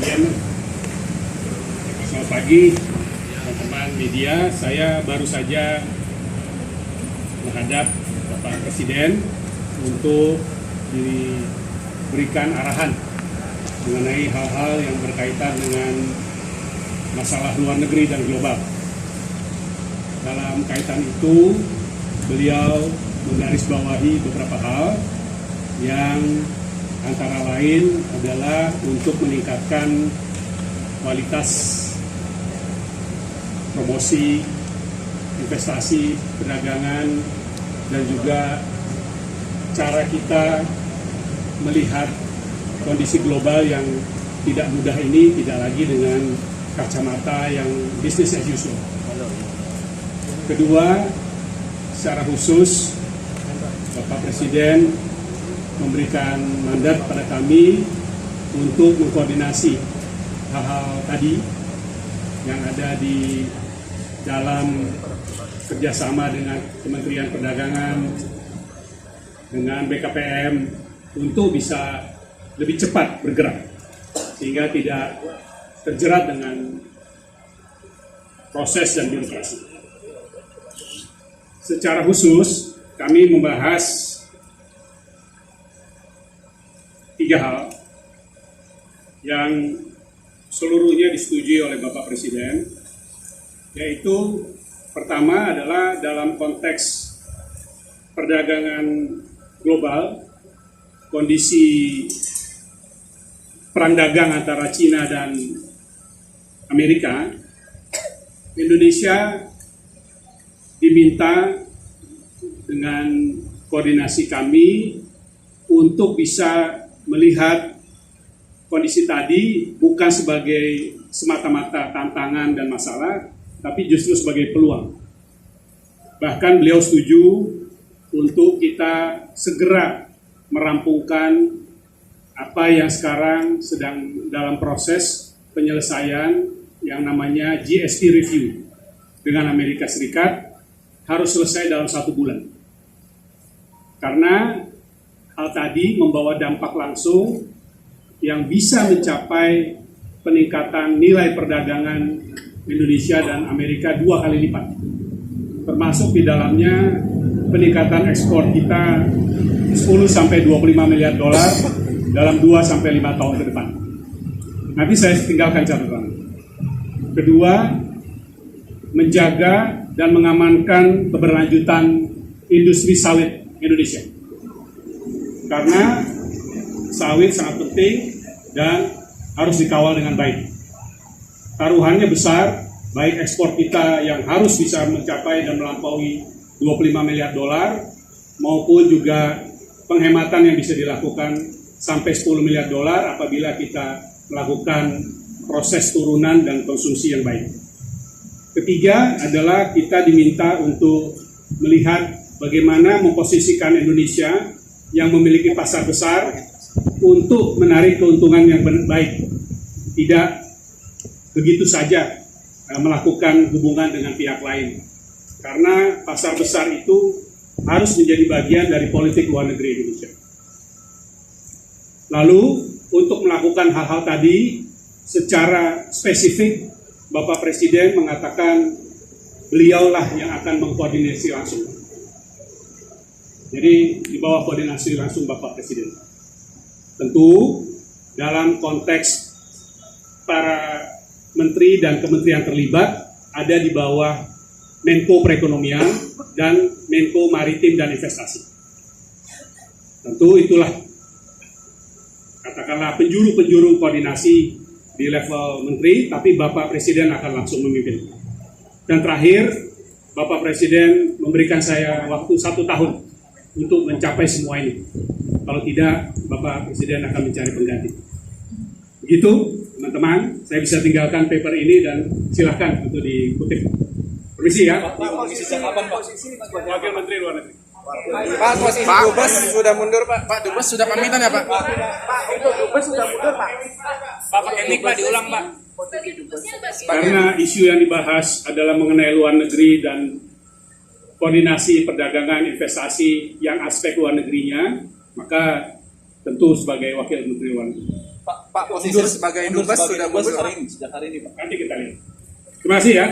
Selamat pagi teman-teman media. Saya baru saja menghadap Bapak Presiden untuk diberikan arahan mengenai hal-hal yang berkaitan dengan masalah luar negeri dan global. Dalam kaitan itu, beliau menggarisbawahi beberapa hal yang antara lain adalah untuk meningkatkan kualitas promosi, investasi, perdagangan, dan juga cara kita melihat kondisi global yang tidak mudah ini tidak lagi dengan kacamata yang business as usual. Kedua, secara khusus Bapak Presiden memberikan mandat pada kami untuk mengkoordinasi hal-hal tadi yang ada di dalam kerjasama dengan Kementerian Perdagangan, dengan BKPM untuk bisa lebih cepat bergerak sehingga tidak terjerat dengan proses dan birokrasi. Secara khusus kami membahas 3 hal yang seluruhnya disetujui oleh Bapak Presiden, yaitu pertama adalah dalam konteks perdagangan global, kondisi perang dagang antara Cina dan Amerika, Indonesia diminta dengan koordinasi kami untuk bisa melihat kondisi tadi bukan sebagai semata-mata tantangan dan masalah, tapi justru sebagai peluang. Bahkan beliau setuju untuk kita segera merampungkan apa yang sekarang sedang dalam proses penyelesaian yang namanya GSP Review dengan Amerika Serikat harus selesai dalam 1 bulan. Karena hal tadi membawa dampak langsung yang bisa mencapai peningkatan nilai perdagangan Indonesia dan Amerika 2 kali lipat. Termasuk di dalamnya peningkatan ekspor kita 10-25 miliar dolar dalam 2-5 tahun ke depan. Nanti saya tinggalkan catatan. Kedua, menjaga dan mengamankan keberlanjutan industri sawit Indonesia. Karena sawit sangat penting dan harus dikawal dengan baik. Taruhannya besar, baik ekspor kita yang harus bisa mencapai dan melampaui 25 miliar dolar, maupun juga penghematan yang bisa dilakukan sampai 10 miliar dolar apabila kita melakukan proses turunan dan konsumsi yang baik. Ketiga adalah kita diminta untuk melihat bagaimana memposisikan Indonesia yang memiliki pasar besar untuk menarik keuntungan yang baik. Tidak begitu saja melakukan hubungan dengan pihak lain. Karena pasar besar itu harus menjadi bagian dari politik luar negeri Indonesia. Lalu untuk melakukan hal-hal tadi secara spesifik, Bapak Presiden mengatakan beliaulah yang akan mengkoordinasi langsung. Jadi di bawah koordinasi langsung Bapak Presiden. Tentu dalam konteks para menteri dan kementerian terlibat ada di bawah Menko Perekonomian dan Menko Maritim dan Investasi. Tentu itulah katakanlah penjuru-penjuru koordinasi di level menteri, tapi Bapak Presiden akan langsung memimpin. Dan terakhir, Bapak Presiden memberikan saya waktu 1 tahun untuk mencapai semua ini. Kalau tidak, Bapak Presiden akan mencari pengganti. Begitu, teman-teman, saya bisa tinggalkan paper ini dan silahkan untuk dikutip. Permisi ya. Pak, posisi kapan Pak? Wakil Menteri Luar Negeri. Pak, posisi Dubes sudah mundur Pak. Pak, Dubes sudah pamitan ya Pak? Pak, itu Dubes sudah mundur Pak. Pak, pakai mic Pak, diulang Pak. Karena isu yang dibahas adalah mengenai luar negeri dan koordinasi perdagangan investasi yang aspek luar negerinya, maka tentu sebagai Wakil Menteri Luar Negeri. Pak posisi sebagai Dubes sudah mundur hari ini, sejak hari ini Pak. Nanti kita lihat. Terima kasih ya.